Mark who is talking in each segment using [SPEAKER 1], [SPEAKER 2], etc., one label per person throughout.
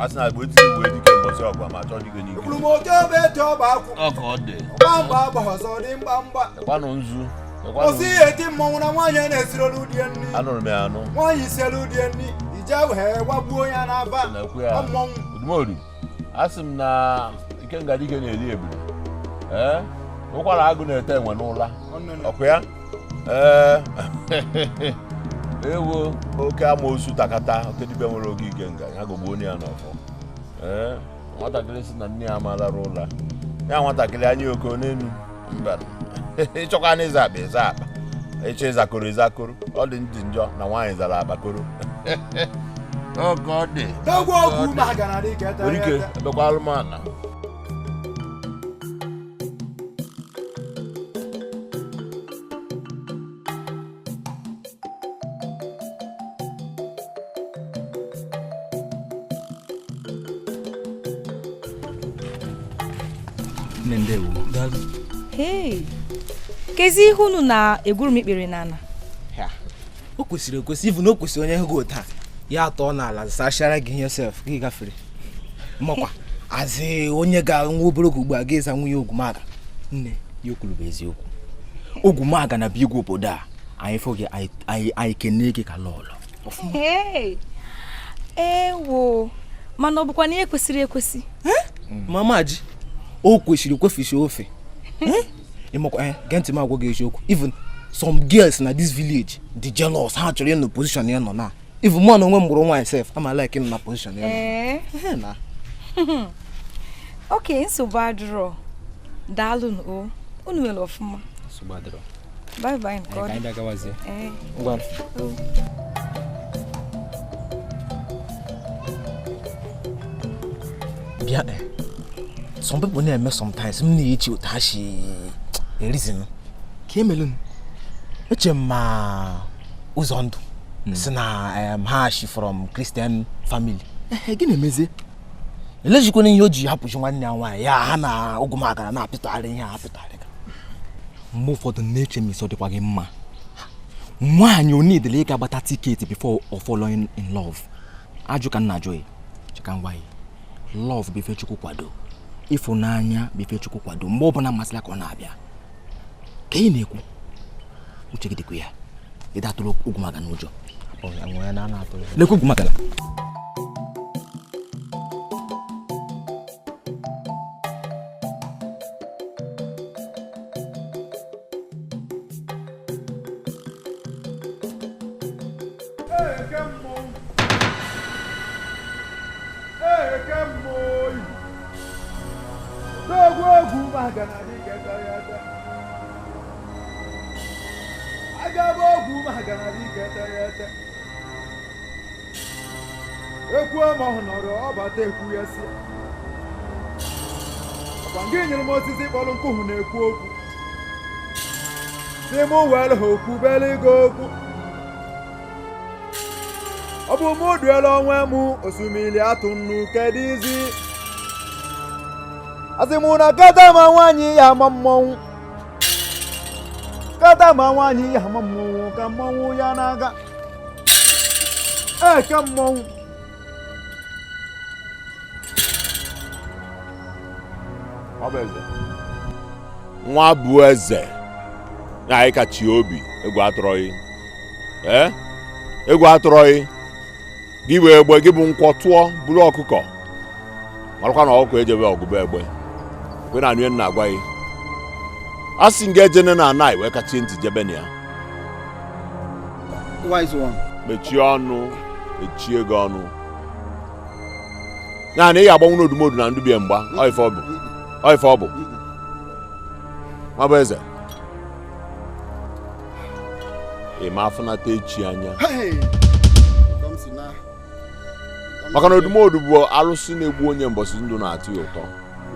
[SPEAKER 1] Arsenal go to we di ke boss ogba ma cho di go ni.
[SPEAKER 2] Ulumo jo be to ba ku.
[SPEAKER 1] O God dey.
[SPEAKER 2] Bamba ba so ni bamba.
[SPEAKER 1] Kwa no nzu.
[SPEAKER 2] Osi eti mo na nwanye na esiro ludi enni.
[SPEAKER 1] Anu me anu.
[SPEAKER 2] Nwanyi se ludi enni. Ija we wabuo ya na aba. Omon.
[SPEAKER 1] Odumodu. Asim na ike ngadi ke na eli ebu. Ukwara agụ na-ete enwe n'ụla. Ọkụ ya? Ewo oke amoosu takata oke dibe nwere oge ige nga ya gogbo onye ya n'ọfọ. Nwatakịrị si na nne ya amalara ụla. Ya nwatakịrị anya oko n'enu mba. Ịchọkwa na ịza akpa ịza akpa. Ịchọ ịzakoro ịzakoro. Ọ dị ndị njọ na nwaanyị zara abakoro. Oh God.
[SPEAKER 2] Dogwo ogwu ma ga na dị ka eta.
[SPEAKER 1] Orike ebekwa alụmana.
[SPEAKER 3] Hey, kezi ihunu na egwuru mikpere nana.
[SPEAKER 4] Ya. O kwesịrị ekwesị even o kwesịrị onye go taa. Ya atọ na ala sachara gị yourself gị gafere. Makwa azi onye ga nwa obere ogwu a ga-eza nwunye Ogwumaga. Nne, ya kwuru bụ eziokwu. Ogwumaga na bi igwe obodo a. Anyị foge anyị kene gị ka lọlọ.
[SPEAKER 3] Hey. Ewo. Mana ọ bụkwa na ekwesịrị ekwesị.
[SPEAKER 4] Mama ji o kwesịrị kwefisi ofe. Ịmakwa genti ma agwa gị eziokwu. Even some girls na this village the jealous ha chọrọ in position ya nọ na. Even mo na onwe mgburu nwa self ama like in na position ya. Na.
[SPEAKER 3] Okay, nsogbu adịrọ. Daalụ o. Unu nwere ọfụma.
[SPEAKER 4] Nsogbu adịrọ.
[SPEAKER 3] Bye bye.
[SPEAKER 4] Ka anyị bịagawazie.
[SPEAKER 3] Ngwa.
[SPEAKER 4] Bịa some people na-eme sometimes m na-echi ụta shi reason ka emelun eche ma UZONDU si na ha shi from Christian family gị na-emezi elejikwana ihe o ji hapụchi nwanne ya nwaanyị ya ha na Ogwumaga na-apịtagharị ihe ha apịtagharị mgbe ụfọdụ na-eche m isi ọ dịkwa gị mma nwaanyị o niile ịga gbata tiketi before of falling in love ajụ ka nna ajụ chika ngwa love bụ ife Chukwu kwado ịfụnanya bụ ife Chukwu kwado mgbe ọ bụla masịla ka ọ na-abịa ka ị na-ekwu uche gị dịkwa ya ịda atụrụ Ogwumaga n'ụjọ lekwa Ogwumaga
[SPEAKER 2] Ekwu ma honoro ọbata ekwu ya si. Ọkwa ngị nyere m osisi kpọrọ nkụhụ na-ekwu okwu. Si mụ were ha okwu bele go okwu. Ọ bụ mụ duela onwe m osimiri atụ nnu kedizi. Asị mụ na kata ma nwaanyị ya ama mmọnwụ. Kata ma nwaanyị ya ama mmọnwụ ka mmọnwụ ya na-aga. Ka mmọnwụ.
[SPEAKER 1] Nwa bụ eze na anyị kachi obi egwu atụrọghị egwu atụrọghị gị bụ egbe gị bụ nkwọ tụọ buru ọkụkọ marakwa na ọkụkọ ejebe ọgụba egbe kwe na anụ nna agwa gị a sị nga ejene na anaghị wee kachie ntị jebe na ya
[SPEAKER 2] Wise one.
[SPEAKER 1] mechie ọnụ mechie gị ọnụ ya na ị ga-agbanwu n'odumodu na ndụ bie mgba ife ọ bụ nwa bụ eze ị ma afụnata echi anya maka na odumodu bụ alụsị na-egbu onye mbọsị ndụ na-atụ ya ụtọ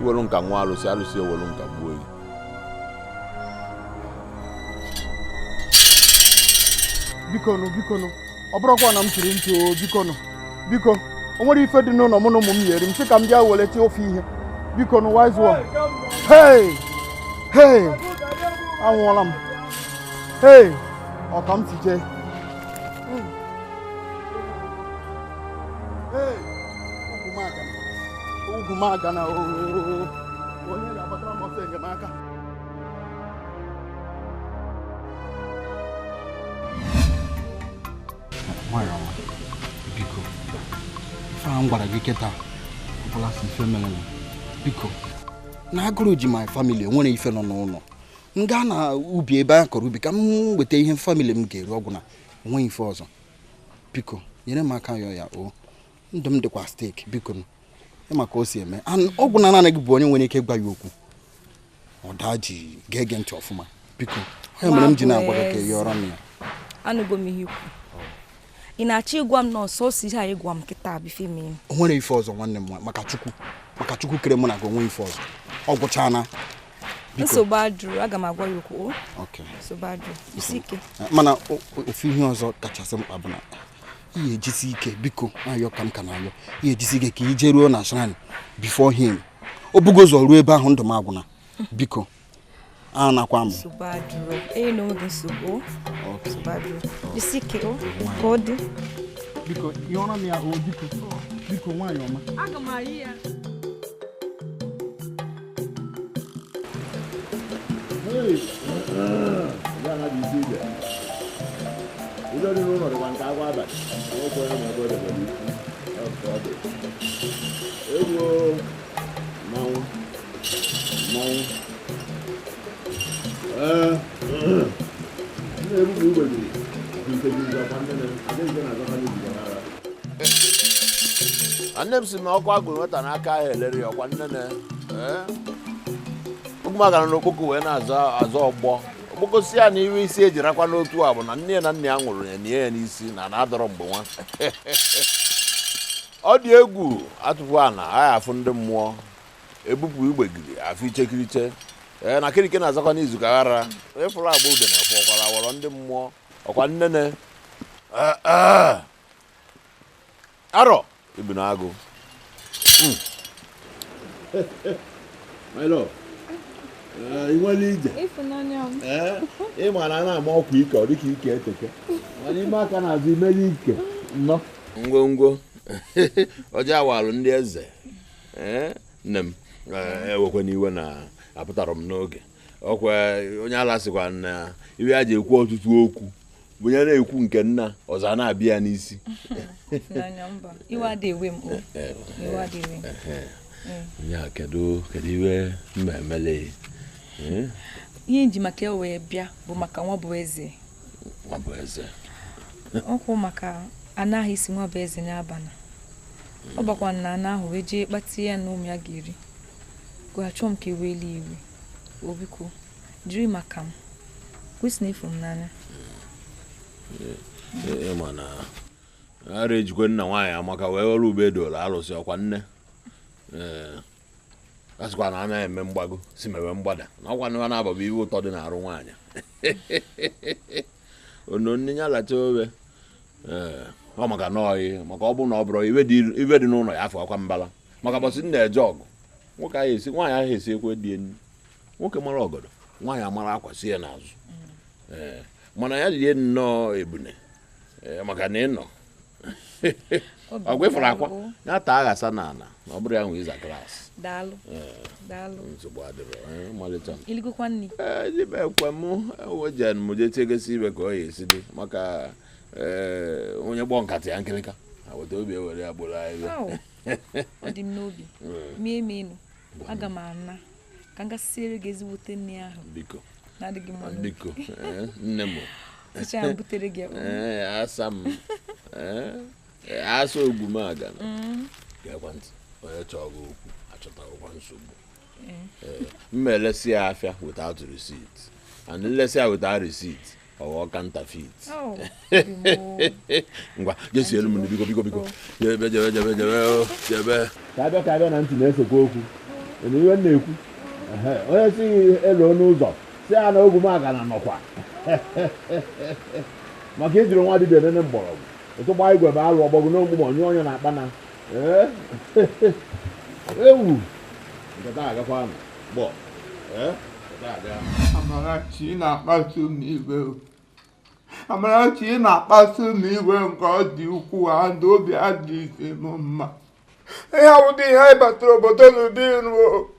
[SPEAKER 1] iwelu nka nwa alụsị ewelu nka gbuo ya
[SPEAKER 2] bikonu ọ bụrụkwa na m chiri ntị o biko o nwere ife dị n'ụlọ mụ na ụmụ m yeri m sị ka m bịa welete ofe ihe bikonu wise one. Hey anwụọla m ọ ka m si jee Ogwumaga m aga na onye ga-agbatara m ọsọ enyemaka. Nwanyị ọma, biko ife ahụ m gwara gị kịta ọbụla si ife mere biko na agụrụ ji my family enwere ife nọ n'ụlọ m gaa na ubi ebe a kọrọ ubi ka m weta ihe family m ga-eri ọgwụ na enweghị ife ọzọ biko nyere m aka yọ ya o ndụ m dịkwa steeki biko ịma ka o si eme ọgwụ na naanị gị bụ onye nwere ike ịgwa ya okwu ọda ji ga-ege ntị ọfụma biko onye mere m ji na-agwa gị ka yọrọ m ya
[SPEAKER 3] anụgo m ihe ikwu ị na-achọ ịgwa m n'ọsọ si ha ịgwa m kịta bife m
[SPEAKER 2] o nwere ife ọzọ nwanne m maka chukwu kere mụ na gị onwe ife ọzọ ọ gwụchana
[SPEAKER 3] nsogbu adụrụ aga m agwa ya okwu nsogbu adụrụ isi ike
[SPEAKER 2] mana ofu ihe ọzọ kachasị mkpa bụ na ihe ejisi ike biko ayọ ka m ka na-ayọ ihe ejisi ike ka ije ruo na shrine before him o bugo ụzọ ruo ebe ahụ ndụ m agwụna biko a nakwa m
[SPEAKER 3] nsogbu adụrụ na onwe gị nsogbu adụrụ isi ike ka ọ dị
[SPEAKER 2] biko ihe ọra m ya biko nwaanyị ọma
[SPEAKER 3] aga m ayị ya
[SPEAKER 1] Nne m si na ọkụ agụrụ nweta n'aka ahụ elere ya ọkwa nnene ụmụaka n'okpoko wee na-azọ ọgbọ okpoko si ya na iwe isi ejirakwa n'otu a bụ na nne na nna ya nwụrụ ya nie ya n'isi na na-adọrọ mgbe nwa ọ dị egwu atụfu a na agha afụ ndị mmụọ ebupụ igbegiri afụ ichekiriche na kirike na-azakwa n'izu ka ghara ịfụrụ agba ude na ọkwara awọrọ ndị mmụọ ọkwa nnene arọ ibu na agụ inwere ije ịma na na-ama ọkwa ike ọ dịka ike eteke mana ime aka na-azụ imere ike nnọọ ngwongwo ọjọọ awalụ ndị eze nne m ewekwe n'iwe na apụtara m n'oge ọkwa onye ala sịkwa na iwe ya ji ekwu ọtụtụ okwu bụ ya na-ekwu nke nna ọzọ na-abịa n'isi ya kedu iwe mma emele
[SPEAKER 3] ihe nji maka wee bịa bụ maka nwa bụ eze ọkwụ maka anaghị isi nwa bụ eze n'abalị ọ bakwa na ana ahụ wee jee kpati ya na ụmụ ya ga-eri gwachọọ m ka eweli iwe obiko jiri maka m kwesị na efu m n'anya
[SPEAKER 1] ịma na ara ejikwe nna nwaanyị amaka wee ọrụ ube edola alụsị ọkwa nne asịkwa na anaghị eme mgbago si mewe mgbada na ọkwa nwa na-ababụ iwe ụtọ dị n'arụ nwaanyị ono nne ya lacha obe ọ maka n'ọyị maka ọ bụrụ na ọ bụrụ iwe dị n'ụlọ ya afọ akwa mbala maka bọsị nna eje ọgụ nwoke ahụ esi nwaanyị ahụ esi ekwe dị enyi nwoke mara ọgọdọ nwaanyị amara akwa si ya n'azụ mana ya lie nnọọ ebune maka na ịnọ ọgwụ ịfụrụ akwa ya taa aghasa n'ala na ọ bụrụ ya nwe ịza klaasị
[SPEAKER 3] daalụ
[SPEAKER 1] nsogbu adịrọ malite
[SPEAKER 3] iligokwa nni
[SPEAKER 1] ibe ekwe m ewejen m jee tegesi ibe ka ọ ya esi dị maka onye gbọ nkata ya nkịrịka weta obi ewere ya gboro ahịrịa
[SPEAKER 3] ọ dị m n'obi mie menu aga m ana ka m gasịrị gị ezigbote nne ahụ
[SPEAKER 1] biko
[SPEAKER 3] na-adịghị mma
[SPEAKER 1] biko nne m
[SPEAKER 3] ticha butere gị
[SPEAKER 1] asa m asa ogbu m aga ga-ekwa ntị onye chọọ gị okwu achọtaghịkwa nsogbu mma elesi ya afịa without receipt and nlesi ya without receipt ọghọ counterfeit ngwa jesi elu m biko jebe ka abịa na ntị na-esekwa okwu ena iwe na-ekwu onye si elu n'ụzọ si ya na ogwu m aga na nọkwa maka ejiri nwa dibịa nene mgbọrọgwụ otu gbaa igwe bụ alụ ọgbọgwụ n'ogwu ma onye onye na-akpa na ewu nkata agakwa nụ gbọ
[SPEAKER 5] Amarachi na-akpasu m iwe Amarachi na-akpasu m iwe nke ọ dị ukwuu ndị obi adịghị m mma Ya wụ dị ihe batara obodo n'ubi nro.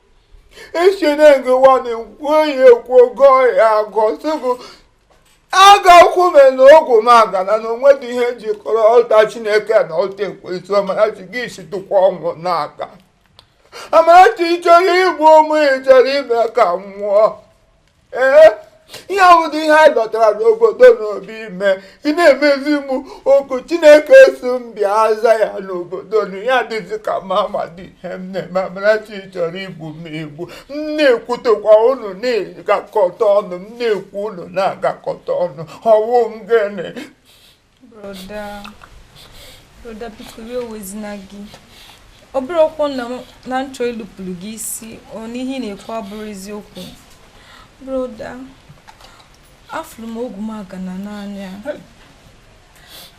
[SPEAKER 5] Echene nke nwanne nkwenye kwogo ya gọsịbụ aga kwume na ogwu magana na onwe dị ihe jikọrọ ọta Chineke na ọta ekwensu Amarachi gị situkwa ọnwụ n'aka. Amarachi chọrọ igbu ụmụ chọrọ ime ka nwụọ. Ihe ahụ dị ihe anyị lọtara n'obodo n'obi ime ị na-emezi m okwu Chineke so m bịa aza ya n'obodo na ya dịzi ka mama dị ihe m na-eme. Amarachi chọrọ igbu m egbu m na-ekwutekwa unu na-agakọta ọnụ m na-ekwu unu na-agakọta ọnụ ọwụ m gịnị.
[SPEAKER 3] Broda biko iwe owezina gị. Ọ bụrụ okwu na nchọ ilupụrụ gị isi ọ n'ihe ị na-ekwu abụrụ eziokwu. Broda, afụrụ m ogwu m agana n'anya.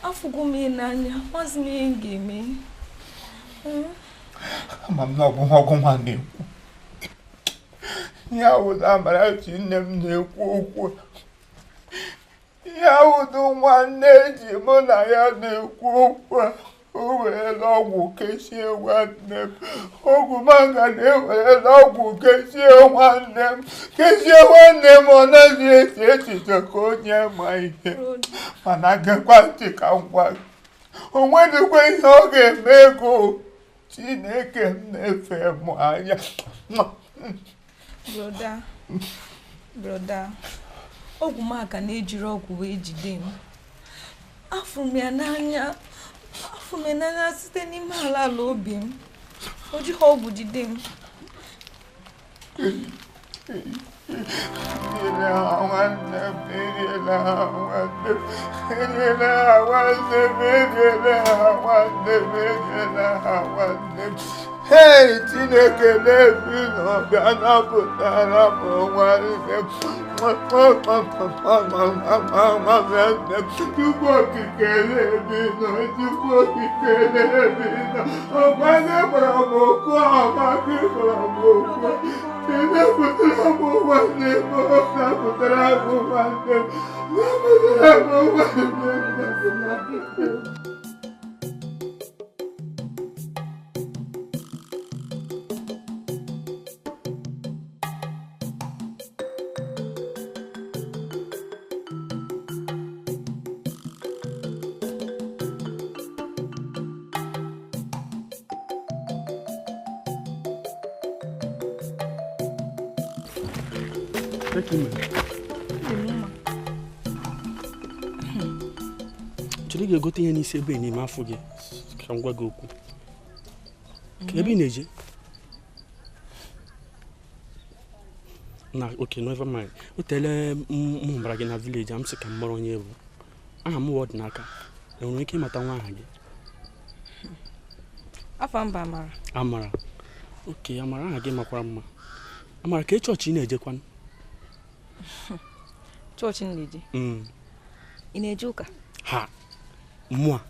[SPEAKER 3] Afụgo m ihe n'anya, maazị m ihe m ga-eme.
[SPEAKER 5] Ama m na ọgwụ nwa na-ekwu. Ya wụdo Amarachi nne m na-ekwu okwu. Ya wụdo nwanne ji mụ na ya na-ekwu okwu. O werela ọgwụ kechie nwanne m. Ogwu manga na-ewerela ọgwụ kechie nwanne m. Kechie nwanne m ọ naghị esi echiche ka onye ma ihe. Mana gekwa ntị ka m gwa gị. O nwedịkwa ihe ọ ga-eme ego. Chineke m na-efe m anya.
[SPEAKER 3] Broda, ogwu m aka na-ejiri ọgwụ wee jide m. Afụrụ m ya n'anya. Afụrụ m ya n'anya site n'ime ala obi m. O jighị ọgwụ jide m.
[SPEAKER 5] Hey, Chineke na-ebi n'ọbịa napụtara m nwanne m. Chukwu okike na-ebi nọ, Chukwu okike na-ebi nọ. Ọgwanye gbara m okwu ọmaka gbara m okwu. Napụtara m nwanne m, napụtara m nwanne m, napụtara m nwanne m.
[SPEAKER 2] Chọrọ ị ga-egote ihe n'isi ebe n'ime afọ gị ka m gwa gị okwu. Ka ebe ị na-eje? Na okay, never mind. O tele m bara gị na village am sị ka m mara onye bụ. Aha m wọd n'aka. Enwere ike ịmata nwa aha gị?
[SPEAKER 3] Afa mba Amara.
[SPEAKER 2] Amara. Okay, Amara aha gị makwara mma. Amara ka chọọchị ị na-ejekwanụ?
[SPEAKER 3] Chọọchị na-eje? Ị na-eje ụka?
[SPEAKER 2] Ha. Mwa.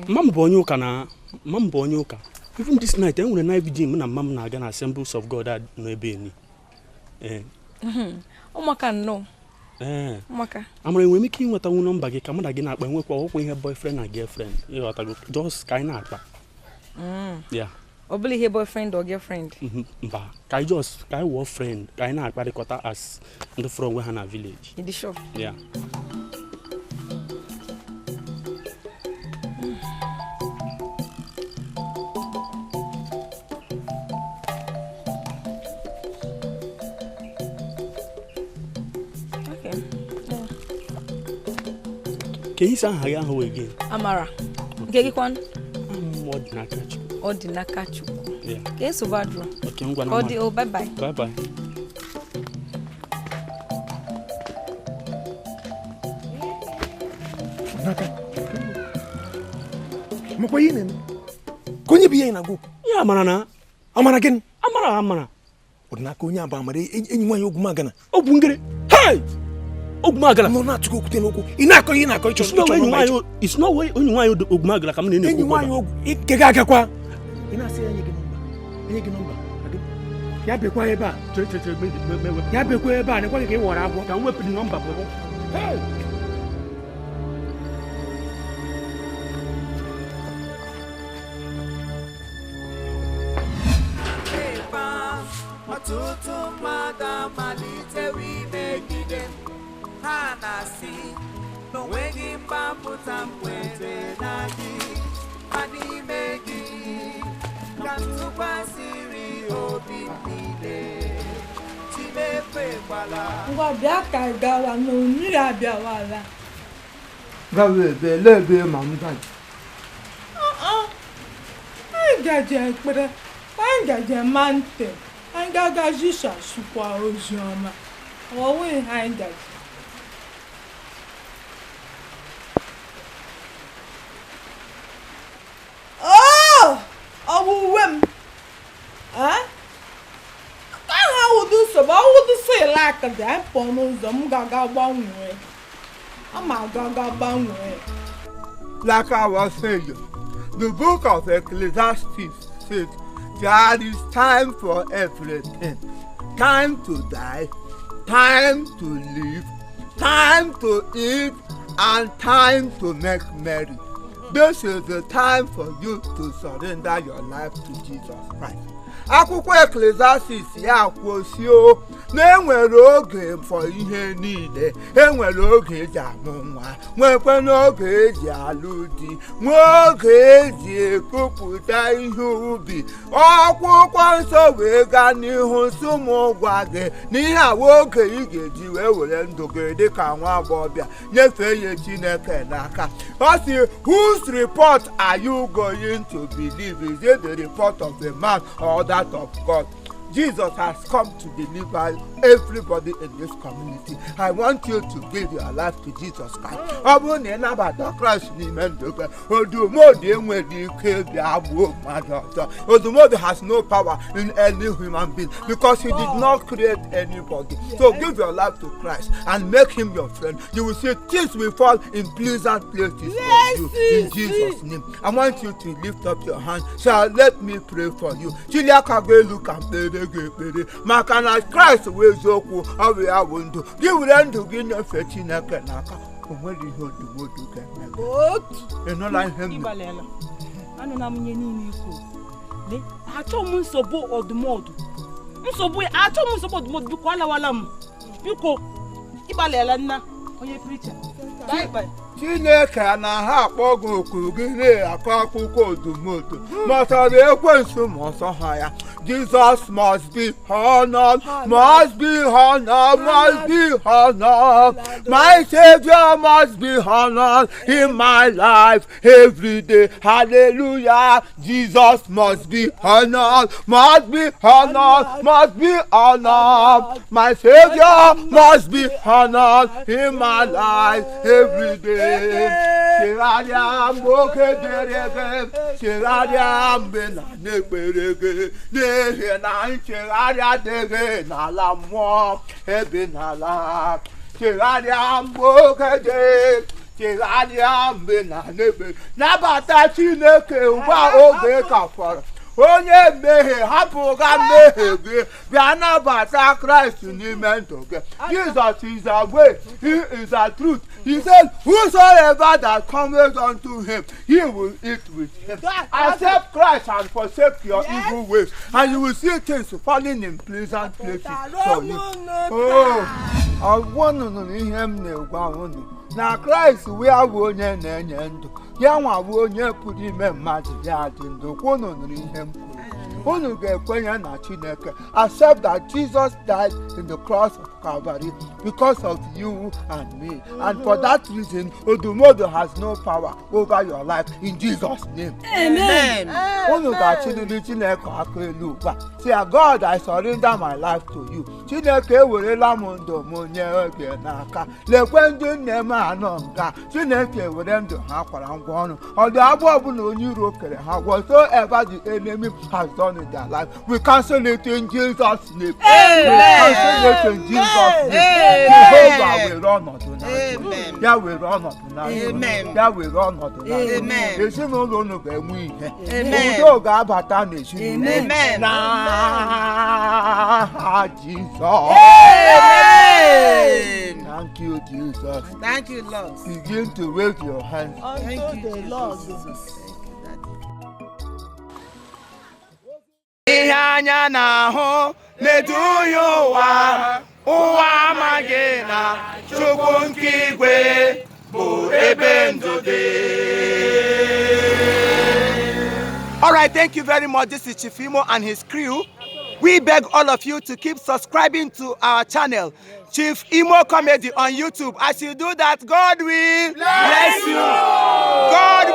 [SPEAKER 2] Mama bụ onye ụka na mama bụ onye ụka. Even this night enwere night vigil m na mama na-aga na Assemblies of God no ebe ni.
[SPEAKER 3] Ụmụaka nnọọ.
[SPEAKER 2] Ụmụaka. Amara enwere m ike ịnweta nwụ nọmba gị ka mụ na gị na-akpa enwekwa ọkwa ihe boyfriend na girlfriend. Ịghọtago just ka anyị na-akpa. Yeah.
[SPEAKER 3] Ọ bụla ihe boyfriend or girlfriend?
[SPEAKER 2] Mba, ka anyị just ka anyị wụọ friend ka anyị na-akparịkọta as ndị fọrọ onwe ha na village.
[SPEAKER 3] Ịdị sure?
[SPEAKER 2] Yeah. Can you say hi again?
[SPEAKER 3] Amara. Nke gị kwan?
[SPEAKER 2] Ọ dị n'aka Chukwu. Yeah.
[SPEAKER 3] Ka eso badro.
[SPEAKER 2] Okay, ngwa na.
[SPEAKER 3] Bye bye.
[SPEAKER 2] Bye bye.
[SPEAKER 4] Naka. Mokwa yini? Konye biye na go.
[SPEAKER 2] Ya Amara na.
[SPEAKER 4] Amara gịnị?
[SPEAKER 2] Amara.
[SPEAKER 4] Odinaka onye aba Amara enyi nwaanyị ogwu magana.
[SPEAKER 2] Ogwu ngere. Hey! Ogumagala
[SPEAKER 4] no na tuko kute n'okwu ị na-akọ ịchọ
[SPEAKER 2] it's no way onye nwaanyị ogumagala ka m na-ekwu
[SPEAKER 4] enyi nwaanyị ogwu ike ga-agakwa ị na-asị enye gị nọmba ya bekwa ebe a ya bekwa ebe a nekwa ka ị wọrọ agwọ
[SPEAKER 2] ka m wepụ nọmba bụ
[SPEAKER 6] ọtụtụ mmadụ amalitewo imegide m. Ha na-asị na onweghị mgbapụta m nwere na gị, ma n'ime gị ka m tụkwasịrị obi m niile. Chimekwekwala.
[SPEAKER 7] Ngwa bịa ka gawa na mmiri abịawala.
[SPEAKER 5] Gawa ebe lebe ma m gaji.
[SPEAKER 7] Anyị gaje ekpere, anyị gaje ma ntị, anyị ga-aga jisasụkwa ozi ọma. Ọwụwa ihe anyị gaje. Ọwụwe m. Aha ụdị nsogbu, ọwụdị sịla aka dị anyị pụọ n'ụzọ m ga-aga gbanwee. Ama aga gbanwee.
[SPEAKER 5] Like I was saying, the book of Ecclesiastes says, there is time for everything. Time to die, time to live, time to eat, and time to make merry. This is the time for you to surrender your life to Jesus Christ. Akwụkwọ Ecclesiastes ya kwụsịo na enwere oge for ihe niile. Enwere oge eji amụ nwa, nwekwe n'oge eji alụ di, nwee oge eji ekupụta ihe ubi. Akwụkwọ nsọ wee gaa n'ihu sị m gwa gị na ihe awa oge ị ga-eji wee were ndụ gị dị ka nwa agbọghọbịa nyefee ya Chineke n'aka. Ọ sị, whose report are you going to believe? Is it the report of a man or that of God? Jesus has come to deliver everybody in this community. I want you to give your life to Jesus Christ. Odumodu has no power in any human being because he did not create anybody. So give your life to Christ and make him your friend. You will see things will fall in pleasant places for you in Jesus' name. I want you to lift up your hand. So let me pray for you. Maka na Christ wee zokwu ọ bụ ya bụ ndụ gị were ndụ gị nyefee Chineke n'aka. O nwere ihe odumodu ga-eme. Ịnụla ihe m
[SPEAKER 8] Ịgbalịala. Anụla m ihe niile ikwu. Achọghị m nsogbu ọdụmọdụ. Achọghị m nsogbu ọdụmọdụ, biko alawala m. Biko ịgbalịala nna onye preacher.
[SPEAKER 5] Chineke na ha akpọ gị oku gị na-akọ akwụkwọ odumodu matara ekwensu ma ọsọ ha ya. Jesus must be honored, must be honored, must be honored. My Savior must be honored in my life every day. Hallelujah. Jesus must be honored, must be honored, must be honored. My Savior must be honored in my life every day. Shiradiam boke Shiradiam benekberege Nehenai Shiradia dege nala mo ebinala Shiradiam boke Shiradiam benekberege Nabata Chineke uba oge kafara onye mmehie hapụga mmehie gị bịa nabata Christ n'ime ndụ gị. Jesus is the way, he is the truth. He said, whosoever that cometh unto him, he will eat with him. Accept Christ and forsake your evil ways, and you will see things falling in pleasant places for you. I want to know him na Christ we are onye na-enye ndụ ya nwa bụ onye pụrụ ime mmadụ ya dị ndụ kwunu nụrụ ihe m kwuru. Unu ga-ekwenye na Chineke. Accept that Jesus died in the cross of Calvary because of you and me. And for that reason, Odumodu has no power over your life in Jesus' name.
[SPEAKER 8] Amen.
[SPEAKER 5] Unu ga-achịlili Chineke aka elu ugbu a. Say, God, I surrender my life to you. Chineke ewerela m ndụ m nye oge n'aka. Lekwe ndị nne m anọ nga. Chineke were ndụ ha kwara ngwa ọnụ. Ọ dị agbụ ọbụla onye iro kere ha whatsoever the enemy has done in their life, we cancel it in Jesus' name.
[SPEAKER 8] Amen.
[SPEAKER 5] We cancel it in Jesus' name. Jehovah will run unto now. Ya will run unto now. Ya will run unto now. Ezinụlọ unu ga-enwe ihe. Udo ga-abata n'ezinụlọ. N'aha Jizọs. Thank you, Jesus.
[SPEAKER 6] Thank you, Lord.
[SPEAKER 5] Begin to wave your hands.
[SPEAKER 6] Thank you, Lord.
[SPEAKER 5] Ihe anya na-ahụ na-edu ya ụwa amaghị na Chukwu nke igwe bụ ebe ndụ dị. All right, thank you very much. This is Chief Imo and his crew. We beg all of you to keep subscribing to our channel, Chief Imo Comedy on YouTube. As you do that, God will bless you. God